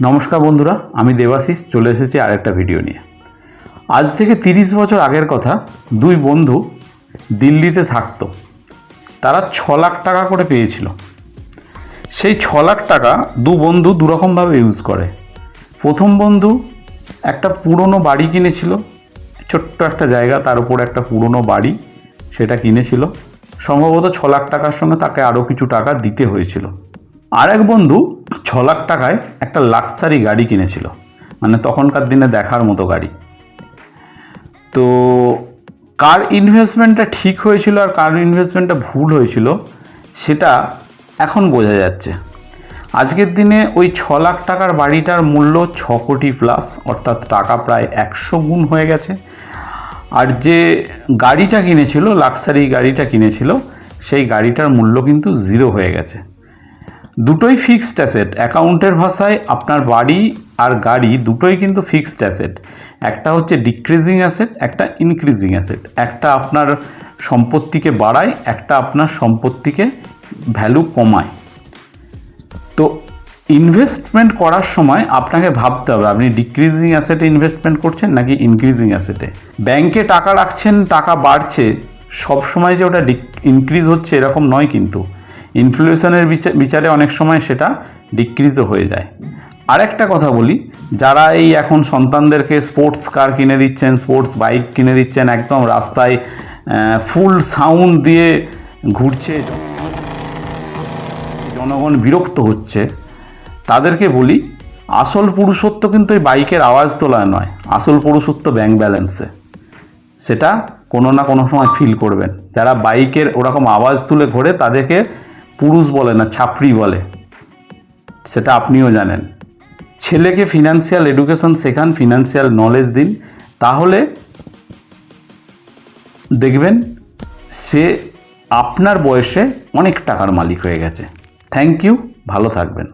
নমস্কার বন্ধুরা, আমি দেবাশিস চলে এসেছি আরেকটা ভিডিও নিয়ে। আজ থেকে 30 বছর আগের কথা, দুই বন্ধু দিল্লিতে থাকতো। তারা 6 লাখ টাকা করে পেয়েছিল। সেই 6 লাখ টাকা দু বন্ধু দুরকমভাবে ইউজ করে। প্রথম বন্ধু একটা পুরনো বাড়ি কিনেছিল, ছোট্ট একটা জায়গা, তার উপর একটা পুরনো বাড়ি, সেটা কিনেছিল। সম্ভবত 6 লাখ টাকার সঙ্গে তাকে আরও কিছু টাকা দিতে হয়েছিল। আর এক বন্ধু 6 লাখ টাকায় একটা লাক্সারি গাড়ি কিনেছিল, মানে তখনকার দিনে দেখার মতো গাড়ি। তো কার ইনভেস্টমেন্টটা ঠিক হয়েছিল আর কার ইনভেস্টমেন্টটা ভুল হয়েছিল সেটা এখন বোঝা যাচ্ছে। আজকের দিনে ওই 6 লাখ টাকার বাড়িটার মূল্য 6 কোটি প্লাস, অর্থাৎ টাকা প্রায় 100 গুণ হয়ে গেছে। আর যে গাড়িটা কিনেছিল, লাক্সারি গাড়িটা কিনেছিল, সেই গাড়িটার মূল্য কিন্তু 0 হয়ে গেছে। দুটোই ফিক্সড অ্যাসেট। অ্যাকাউন্টের ভাষায় আপনার বাড়ি আর গাড়ি দুটোই কিন্তু ফিক্সড অ্যাসেট। একটা হচ্ছে ডিক্রিজিং অ্যাসেট, একটা ইনক্রিজিং অ্যাসেট। একটা আপনার সম্পত্তিকে বাড়ায়, একটা আপনার সম্পত্তিকে ভ্যালু কমায়। তো ইনভেস্টমেন্ট করার সময় আপনাকে ভাবতে হবে আপনি ডিক্রিজিং অ্যাসেটে ইনভেস্টমেন্ট করছেন নাকি ইনক্রিজিং অ্যাসেটে। ব্যাংকে টাকা রাখছেন, টাকা বাড়ছে, সবসময় যে ওটা ইনক্রিজ হচ্ছে এরকম নয় কিন্তু। ইনফ্লেশনের বিচারে অনেক সময় সেটা ডিক্রিজও হয়ে যায়। আরেকটা কথা বলি, যারা এই এখন সন্তানদেরকে স্পোর্টস কার কিনে দিচ্ছেন, স্পোর্টস বাইক কিনে দিচ্ছেন, একদম রাস্তায় ফুল সাউন্ড দিয়ে ঘুরছে, জনগণ বিরক্ত হচ্ছে, তাদেরকে বলি আসল পুরুষত্ব কিন্তু এই বাইকের আওয়াজ তোলা নয়, আসল পুরুষত্ব ব্যাংক ব্যালেন্সে। সেটা কোনো না কোনো সময় ফিল করবেন। যারা বাইকের ওরকম আওয়াজ তুলে ঘোরে তাদেরকে পুরুষ বলে না, ছাপড়ি বলে, সেটা আপনিও জানেন। ছেলেকে ফিনান্সিয়াল এডুকেশন শেখান, ফিনান্সিয়াল নলেজ দিন, তাহলে দেখবেন সে আপনার বয়সে অনেক টাকার মালিক হয়ে গেছে। থ্যাংক ইউ, ভালো থাকবেন।